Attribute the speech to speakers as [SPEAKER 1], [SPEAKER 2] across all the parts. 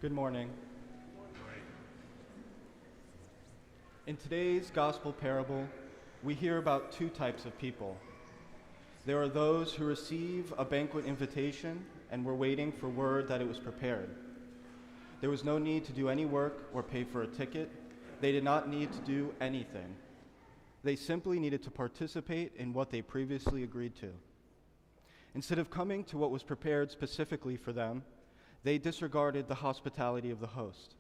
[SPEAKER 1] Good morning. In today's gospel parable, we hear about two types of people. There are those who receive a banquet invitation and were waiting for word that it was prepared. There was no need to do any work or pay for a ticket. They did not need to do anything. They simply needed to participate in what they previously agreed to. Instead of coming to what was prepared specifically for them, they disregarded the hospitality of the host.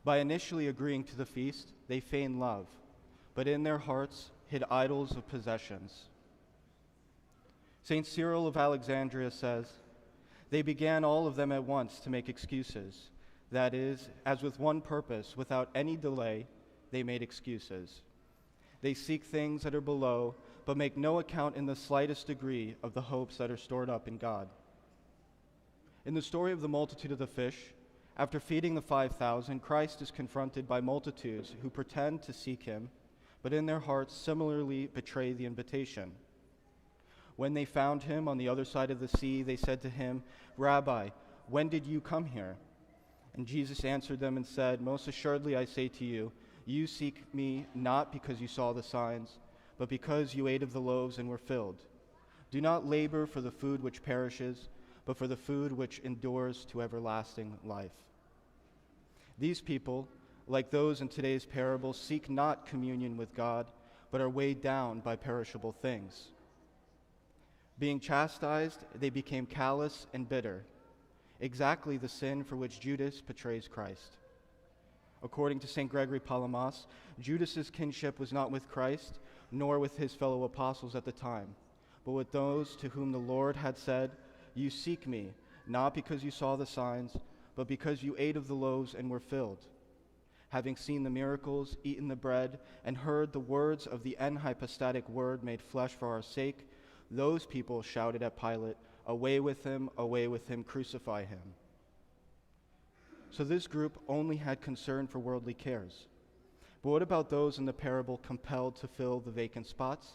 [SPEAKER 1] By initially agreeing to the feast, they feigned love, but in their hearts hid idols of possessions. St. Cyril of Alexandria says, "They began all of them at once to make excuses. That is, as with one purpose, without any delay, they made excuses. They seek things that are below, but make no account in the slightest degree of the hopes that are stored up in God." In the story of the multitude of the fish, after feeding the 5,000, Christ is confronted by multitudes who pretend to seek him, but in their hearts similarly betray the invitation. When they found him on the other side of the sea, they said to him, "Rabbi, when did you come here?" And Jesus answered them and said, "Most assuredly I say to you, you seek me not because you saw the signs, but because you ate of the loaves and were filled. Do not labor for the food which perishes, but for the food which endures to everlasting life." These people, like those in today's parable, seek not communion with God, but are weighed down by perishable things. Being chastised, they became callous and bitter, exactly the sin for which Judas betrays Christ. According to St. Gregory Palamas, Judas's kinship was not with Christ, nor with his fellow apostles at the time, but with those to whom the Lord had said, "You seek me, not because you saw the signs, but because you ate of the loaves and were filled. Having seen the miracles, eaten the bread, and heard the words of the enhypostatic word made flesh for our sake, those people shouted at Pilate, 'Away with him, crucify him.'" So this group only had concern for worldly cares. But what about those in the parable compelled to fill the vacant spots?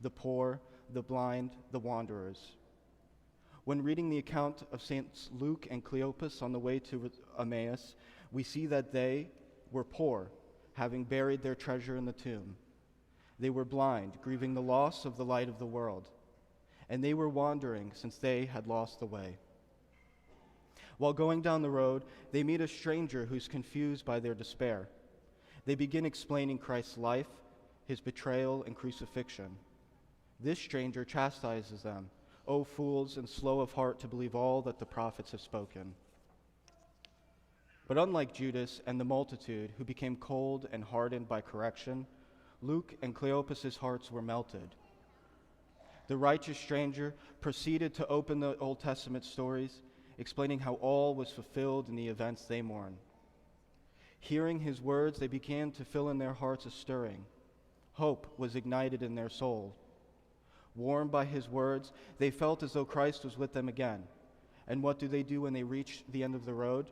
[SPEAKER 1] The poor, the blind, the wanderers. When reading the account of Saints Luke and Cleopas on the way to Emmaus, we see that they were poor, having buried their treasure in the tomb. They were blind, grieving the loss of the light of the world. And they were wandering, since they had lost the way. While going down the road, they meet a stranger who's confused by their despair. They begin explaining Christ's life, his betrayal, and crucifixion. This stranger chastises them, "O fools, and slow of heart to believe all that the prophets have spoken." But unlike Judas and the multitude who became cold and hardened by correction, Luke and Cleopas' hearts were melted. The righteous stranger proceeded to open the Old Testament stories, explaining how all was fulfilled in the events they mourn. Hearing his words, they began to feel in their hearts a stirring. Hope was ignited in their soul. Warmed by his words, they felt as though Christ was with them again. And what do when they reach the end of the road?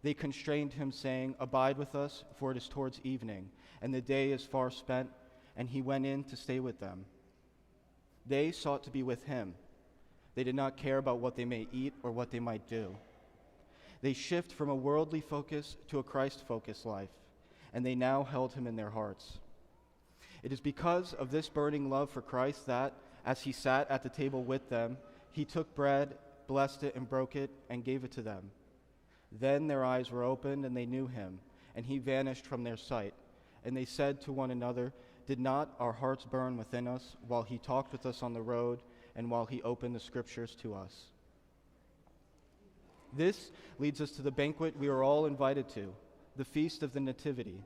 [SPEAKER 1] They constrained him, saying, "Abide with us, for it is towards evening, and the day is far spent," and he went in to stay with them. They sought to be with him. They did not care about what they may eat or what they might do. They shift from a worldly focus to a Christ-focused life, and they now held him in their hearts. It is because of this burning love for Christ that, as he sat at the table with them, he took bread, blessed it, and broke it, and gave it to them. Then their eyes were opened, and they knew him, and he vanished from their sight. And they said to one another, "Did not our hearts burn within us while he talked with us on the road, and while he opened the scriptures to us?" This leads us to the banquet we are all invited to, the Feast of the Nativity.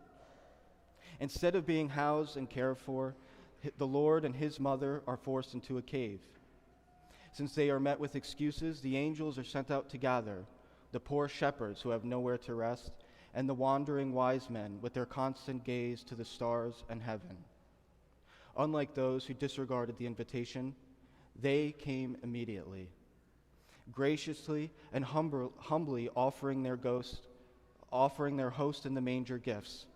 [SPEAKER 1] Instead of being housed and cared for, the Lord and his mother are forced into a cave. Since they are met with excuses, the angels are sent out to gather, the poor shepherds who have nowhere to rest, and the wandering wise men with their constant gaze to the stars and heaven. Unlike those who disregarded the invitation, they came immediately, graciously and humbly offering their host in the manger gifts: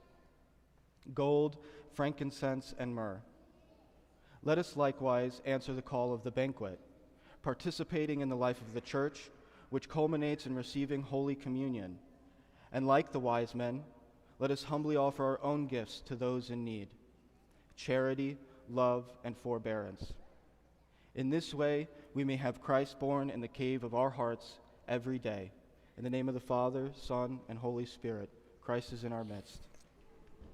[SPEAKER 1] gold, frankincense, and myrrh. Let us likewise answer the call of the banquet, participating in the life of the church, which culminates in receiving Holy Communion. And like the wise men, let us humbly offer our own gifts to those in need: charity, love, and forbearance. In this way, we may have Christ born in the cave of our hearts every day. In the name of the Father, Son, and Holy Spirit, Christ is in our midst.